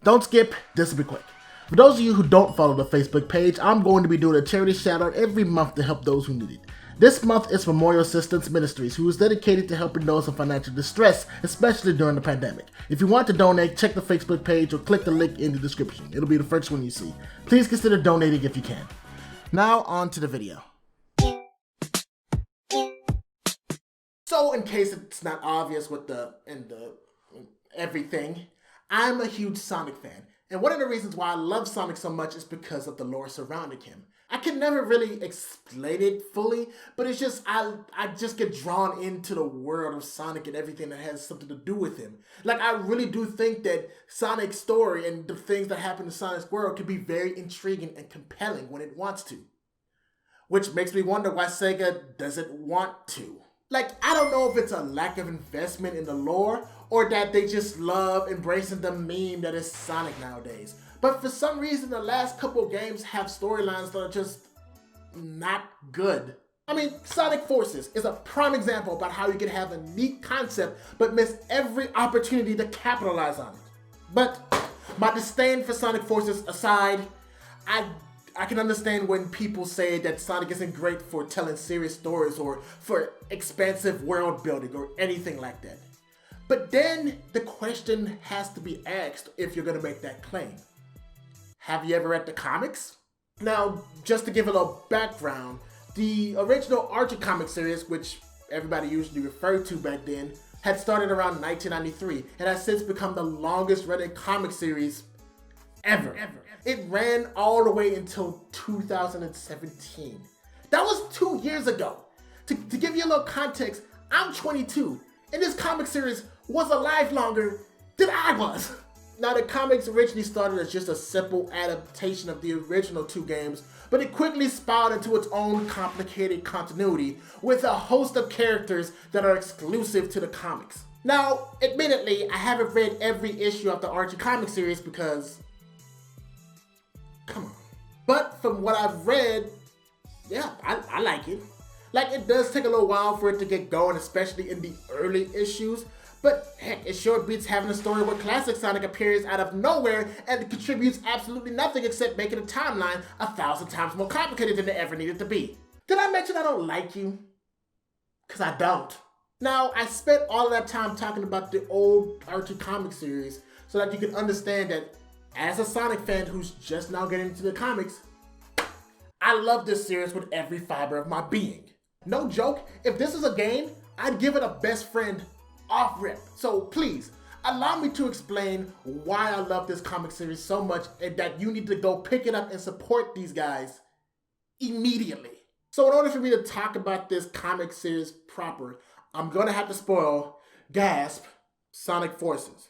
Don't skip, this will be quick. For those of you who don't follow the Facebook page, I'm going to be doing a charity shout out every month to help those who need it. This month is Memorial Assistance Ministries, who is dedicated to helping those in financial distress, especially during the pandemic. If you want to donate, check the Facebook page or click the link in the description. It'll be the first one you see. Please consider donating if you can. Now on to the video. So in case it's not obvious with the everything, I'm a huge Sonic fan. And one of the reasons why I love Sonic so much is because of the lore surrounding him. I can never really explain it fully, but it's just, I just get drawn into the world of Sonic and everything that has something to do with him. Like, I really do think that Sonic's story and the things that happen in Sonic's world can be very intriguing and compelling when it wants to. Which makes me wonder why Sega doesn't want to. Like, I don't know if it's a lack of investment in the lore or that they just love embracing the meme that is Sonic nowadays. But for some reason, the last couple games have storylines that are just not good. I mean, Sonic Forces is a prime example about how you can have a neat concept but miss every opportunity to capitalize on it. But my disdain for Sonic Forces aside, I can understand when people say that Sonic isn't great for telling serious stories or for expansive world building or anything like that. But then the question has to be asked if you're gonna make that claim. Have you ever read the comics? Now, just to give a little background, the original Archie comic series, which everybody usually referred to back then, had started around 1993 and has since become the longest running comic series ever. It ran all the way until 2017. That was 2 years ago. To give you a little context, I'm 22, and this comic series was alive longer than I was. Now, the comics originally started as just a simple adaptation of the original two games, but it quickly spiraled into its own complicated continuity with a host of characters that are exclusive to the comics. Now, admittedly, I haven't read every issue of the Archie comic series because, come on. But from what I've read, yeah, I like it. Like, it does take a little while for it to get going, especially in the early issues. But heck, it sure beats having a story where classic Sonic appears out of nowhere and contributes absolutely nothing except making a timeline 1,000 times more complicated than it ever needed to be. Did I mention I don't like you? Because I don't. Now, I spent all of that time talking about the old Archie comic series so that you can understand that as a Sonic fan who's just now getting into the comics, I love this series with every fiber of my being. No joke, if this is a game, I'd give it a best friend off rip. So please, allow me to explain why I love this comic series so much and that you need to go pick it up and support these guys immediately. So in order for me to talk about this comic series proper, I'm gonna have to spoil, gasp, Sonic Forces.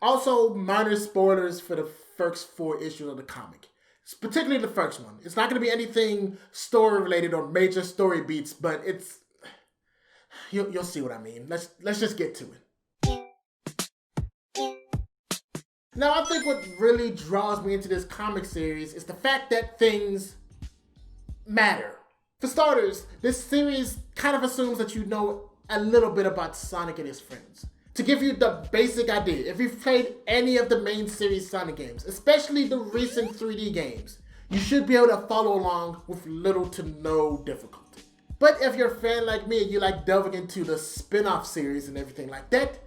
Also, minor spoilers for the first 4 issues of the comic. Particularly the first one. It's not gonna be anything story related or major story beats, but it's, you'll see what I mean. Let's just get to it. Now, I think what really draws me into this comic series is the fact that things matter. For starters, this series kind of assumes that you know a little bit about Sonic and his friends. To give you the basic idea, if you've played any of the main series Sonic games, especially the recent 3D games, you should be able to follow along with little to no difficulty. But if you're a fan like me and you like delving into the spin-off series and everything like that,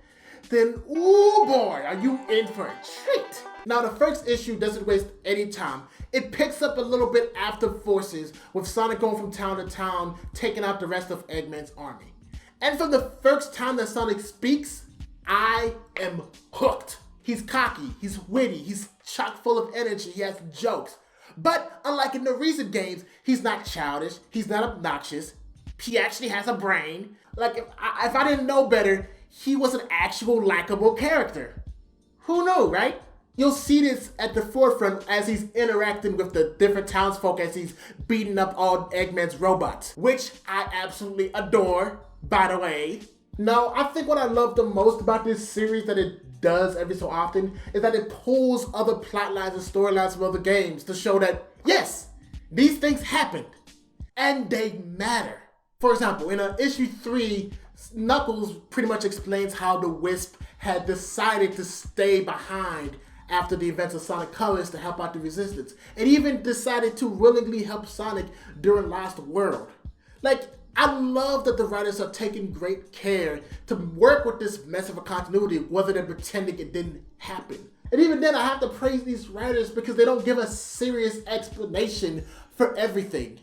then ooh boy, are you in for a treat. Now, the first issue doesn't waste any time. It picks up a little bit after Forces, with Sonic going from town to town, taking out the rest of Eggman's army. And from the first time that Sonic speaks, I am hooked. He's cocky, he's witty, he's chock full of energy, he has jokes. But unlike in the recent games, he's not childish, he's not obnoxious, he actually has a brain. Like, if I didn't know better, he was an actual likable character. Who knew, right? You'll see this at the forefront as he's interacting with the different townsfolk as he's beating up all Eggman's robots, which I absolutely adore, by the way. Now, I think what I love the most about this series that it does every so often is that it pulls other plot lines and storylines from other games to show that, yes, these things happened, and they matter. For example, in issue 3, Knuckles pretty much explains how the Wisp had decided to stay behind after the events of Sonic Colors to help out the Resistance, and even decided to willingly help Sonic during Lost World. Like, I love that the writers are taking great care to work with this mess of a continuity, whether they're pretending it didn't happen. And even then, I have to praise these writers because they don't give a serious explanation for everything.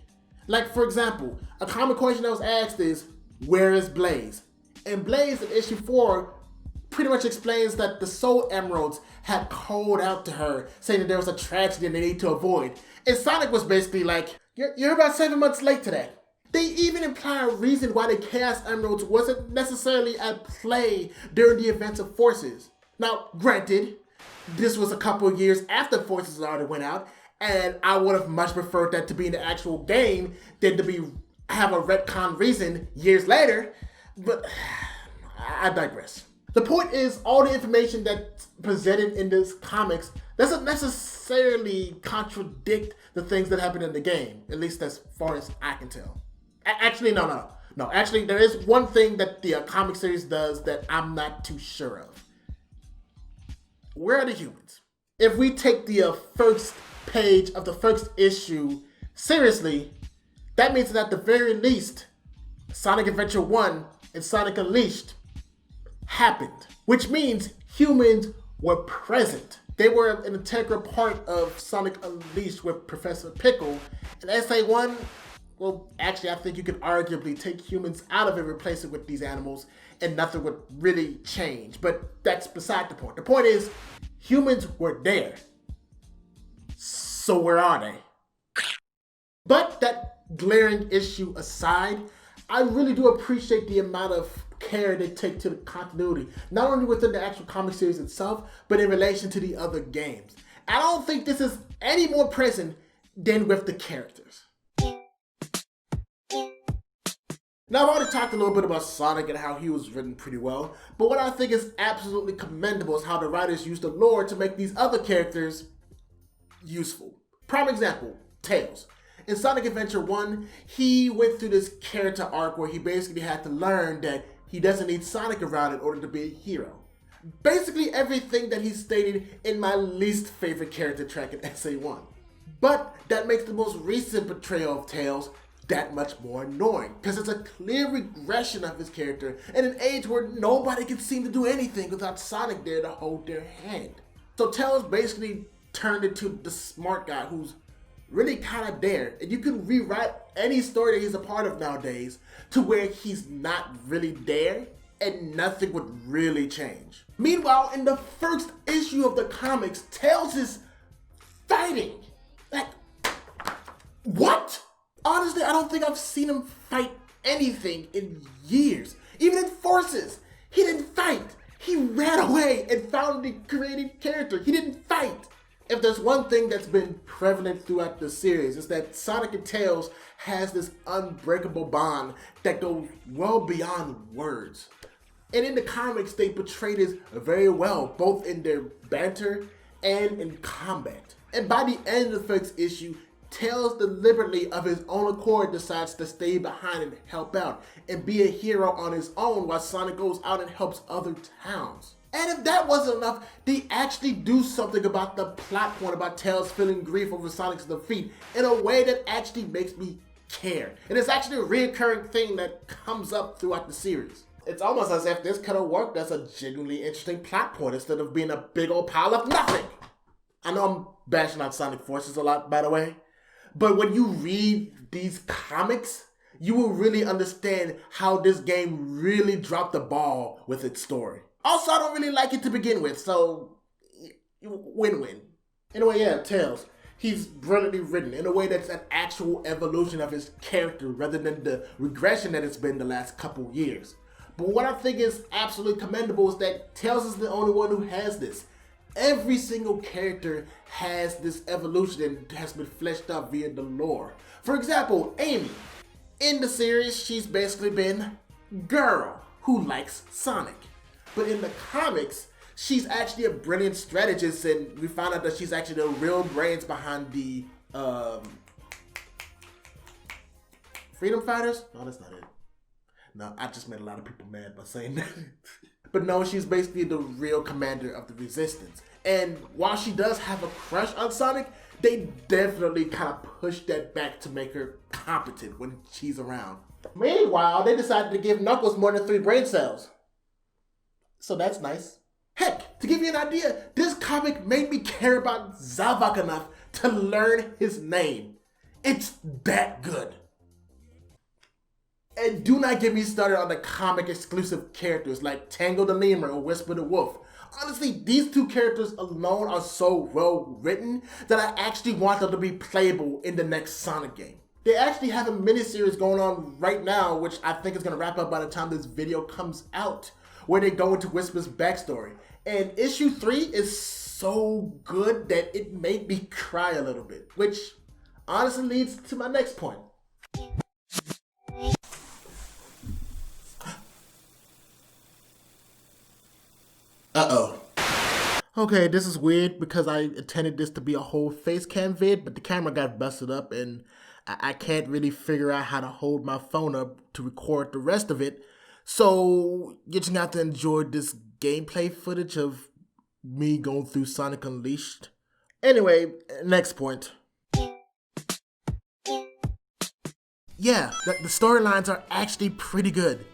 Like, for example, a common question that was asked is, where is Blaze? And Blaze in issue 4 pretty much explains that the Soul Emeralds had called out to her, saying that there was a tragedy they need to avoid. And Sonic was basically like, you're about 7 months late to that. They even imply a reason why the Chaos Emeralds wasn't necessarily at play during the events of Forces. Now, granted, this was a couple of years after Forces already went out, and I would have much preferred that to be in the actual game than to have a retcon reason years later, but I digress. The point is, all the information that's presented in this comics doesn't necessarily contradict the things that happen in the game, at least as far as I can tell. Actually, no. Actually, there is one thing that the comic series does that I'm not too sure of. Where are the humans? If we take the first page of the first issue seriously, that means that at the very least, Sonic Adventure 1 and Sonic Unleashed happened, which means humans were present. They were an integral part of Sonic Unleashed with Professor Pickle, and SA1, well, actually, I think you could arguably take humans out of it and replace it with these animals, and nothing would really change. But that's beside the point. The point is, humans were there. So where are they? But that glaring issue aside, I really do appreciate the amount of care they take to the continuity, not only within the actual comic series itself, but in relation to the other games. I don't think this is any more present than with the characters. Now, I've already talked a little bit about Sonic and how he was written pretty well, but what I think is absolutely commendable is how the writers used the lore to make these other characters useful. Prime example, Tails. In Sonic Adventure 1, he went through this character arc where he basically had to learn that he doesn't need Sonic around in order to be a hero. Basically everything that he stated in my least favorite character track in SA1. But that makes the most recent portrayal of Tails that much more annoying, because it's a clear regression of his character in an age where nobody can seem to do anything without Sonic there to hold their hand. So Tails basically turned into the smart guy who's really kind of there, and you can rewrite any story that he's a part of nowadays to where he's not really there and nothing would really change. Meanwhile, in the first issue of the comics, Tails is fighting. Like, what? Honestly, I don't think I've seen him fight anything in years. Even in Forces, he didn't fight. He ran away and found the created character. He didn't fight. If there's one thing that's been prevalent throughout the series, it's that Sonic and Tails has this unbreakable bond that goes well beyond words. And in the comics, they portray this very well, both in their banter and in combat. And by the end of the first issue, Tails deliberately of his own accord decides to stay behind and help out and be a hero on his own while Sonic goes out and helps other towns. And if that wasn't enough, they actually do something about the plot point about Tails feeling grief over Sonic's defeat in a way that actually makes me care. And it's actually a reoccurring thing that comes up throughout the series. It's almost as if this could have worked as a genuinely interesting plot point instead of being a big old pile of nothing. I know I'm bashing on Sonic Forces a lot, by the way, but when you read these comics, you will really understand how this game really dropped the ball with its story. Also, I don't really like it to begin with, so win-win. Anyway, yeah, Tails. He's brilliantly written in a way that's an actual evolution of his character rather than the regression that it's been the last couple years. But what I think is absolutely commendable is that Tails is the only one who has this. Every single character has this evolution and has been fleshed out via the lore. For example, Amy. In the series, she's basically been girl who likes Sonic. But in the comics, she's actually a brilliant strategist, and we found out that she's actually the real brains behind the Freedom Fighters? No, that's not it. No, I just made a lot of people mad by saying that. But no, she's basically the real commander of the Resistance. And while she does have a crush on Sonic, they definitely kind of push that back to make her competent when she's around. Meanwhile, they decided to give Knuckles more than 3 brain cells. So that's nice. Heck, to give you an idea, this comic made me care about Zavok enough to learn his name. It's that good. And do not get me started on the comic exclusive characters like Tango the Lemur or Whisper the Wolf. Honestly, these 2 characters alone are so well written that I actually want them to be playable in the next Sonic game. They actually have a miniseries going on right now, which I think is going to wrap up by the time this video comes out, where they go into Whisper's backstory. And issue 3 is so good that it made me cry a little bit, which honestly leads to my next point. Uh-oh. Okay, this is weird because I intended this to be a whole face cam vid, but the camera got busted up and I can't really figure out how to hold my phone up to record the rest of it. So you're just gonna have to enjoy this gameplay footage of me going through Sonic Unleashed. Anyway, next point. Yeah, the storylines are actually pretty good.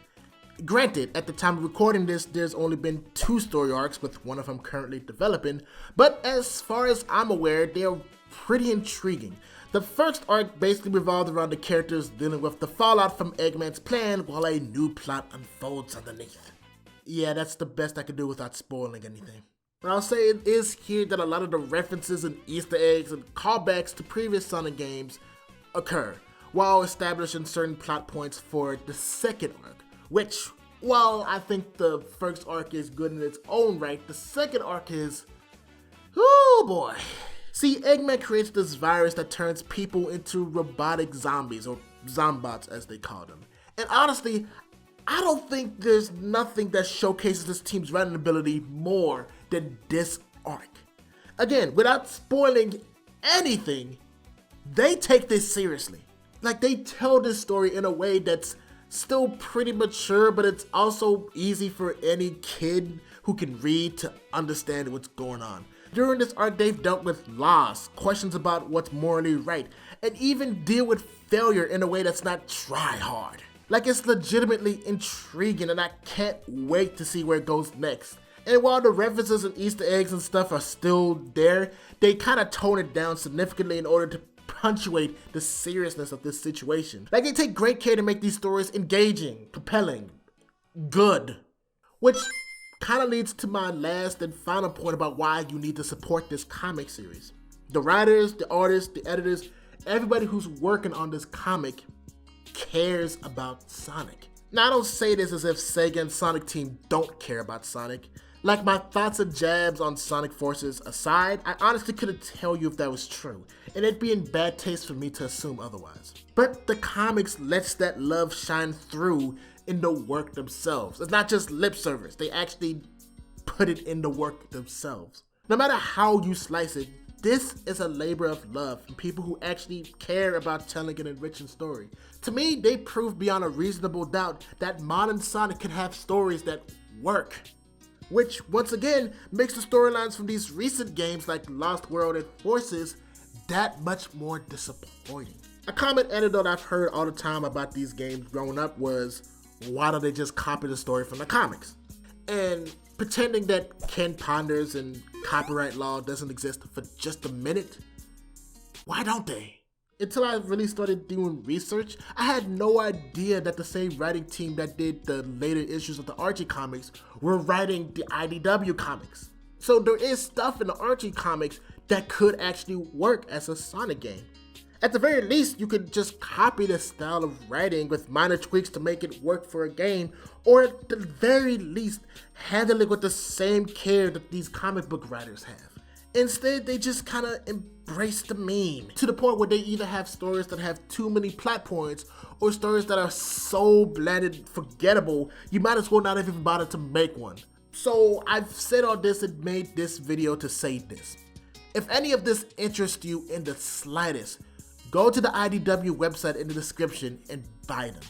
Granted, at the time of recording this, there's only been 2 story arcs, with one of them currently developing, but as far as I'm aware, they're pretty intriguing. The first arc basically revolved around the characters dealing with the fallout from Eggman's plan while a new plot unfolds underneath. Yeah, that's the best I could do without spoiling anything. But I'll say it is here that a lot of the references and Easter eggs and callbacks to previous Sonic games occur, while establishing certain plot points for the second arc. Which, while I think the first arc is good in its own right, the second arc is, oh boy. See, Eggman creates this virus that turns people into robotic zombies, or zombots as they call them. And honestly, I don't think there's nothing that showcases this team's writing ability more than this arc. Again, without spoiling anything, they take this seriously. Like, they tell this story in a way that's still pretty mature, but it's also easy for any kid who can read to understand what's going on. During this arc, they've dealt with loss, questions about what's morally right, and even deal with failure in a way that's not try hard. Like, it's legitimately intriguing and I can't wait to see where it goes next. And while the references and Easter eggs and stuff are still there, they kind of tone it down significantly in order to punctuate the seriousness of this situation. Like, they take great care to make these stories engaging, compelling, good. Which kind of leads to my last and final point about why you need to support this comic series. The writers, the artists, the editors, everybody who's working on this comic cares about Sonic. Now, I don't say this as if Sega and Sonic Team don't care about Sonic. Like, my thoughts and jabs on Sonic Forces aside, I honestly couldn't tell you if that was true, and it'd be in bad taste for me to assume otherwise. But the comics lets that love shine through in the work themselves. It's not just lip service, they actually put it in the work themselves. No matter how you slice it, this is a labor of love from people who actually care about telling an enriching story. To me, they prove beyond a reasonable doubt that modern Sonic can have stories that work. Which, once again, makes the storylines from these recent games like Lost World and Forces that much more disappointing. A common anecdote I've heard all the time about these games growing up was, why don't they just copy the story from the comics? And pretending that Ken ponders and copyright law doesn't exist for just a minute, why don't they? Until I really started doing research, I had no idea that the same writing team that did the later issues of the Archie comics were writing the IDW comics. So there is stuff in the Archie comics that could actually work as a Sonic game. At the very least, you could just copy the style of writing with minor tweaks to make it work for a game, or at the very least, handle it with the same care that these comic book writers have. Instead, they just kind of embrace the meme, to the point where they either have stories that have too many plot points, or stories that are so bland and forgettable, you might as well not even bother to make one. So I've said all this and made this video to say this. If any of this interests you in the slightest, go to the IDW website in the description and buy them.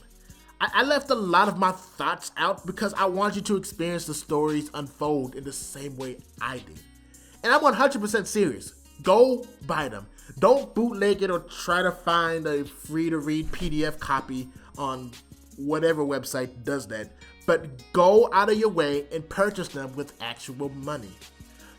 I left a lot of my thoughts out because I want you to experience the stories unfold in the same way I did. And I'm 100% serious. Go buy them. Don't bootleg it or try to find a free-to-read PDF copy on whatever website does that. But go out of your way and purchase them with actual money.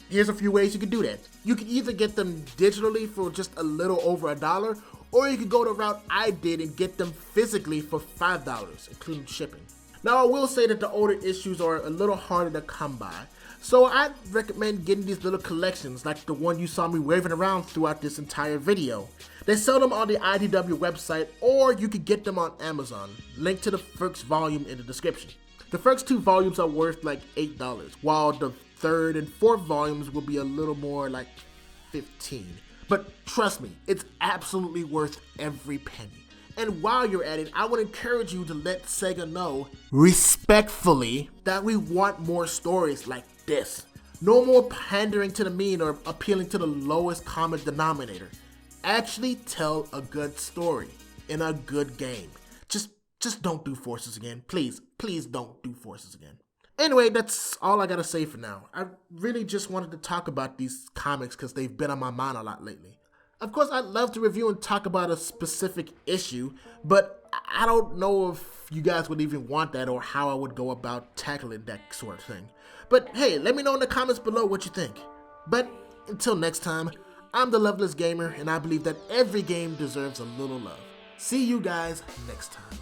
Here's a few ways you can do that. You can either get them digitally for just a little over $1, or you can go the route I did and get them physically for $5, including shipping. Now, I will say that the older issues are a little harder to come by, so I'd recommend getting these little collections like the one you saw me waving around throughout this entire video. They sell them on the IDW website, or you can get them on Amazon. Link to the first volume in the description. The first 2 volumes are worth like $8, while the 3rd and 4th volumes will be a little more like $15. But trust me, it's absolutely worth every penny. And while you're at it, I would encourage you to let Sega know, respectfully, that we want more stories like this. No more pandering to the mean or appealing to the lowest common denominator. Actually tell a good story in a good game. Just don't do Forces again. Please don't do Forces again. Anyway, that's all I gotta say for now. I really just wanted to talk about these comics because they've been on my mind a lot lately. Of course, I'd love to review and talk about a specific issue, but I don't know if you guys would even want that or how I would go about tackling that sort of thing. But hey, let me know in the comments below what you think. But until next time, I'm the Loveless Gamer, and I believe that every game deserves a little love. See you guys next time.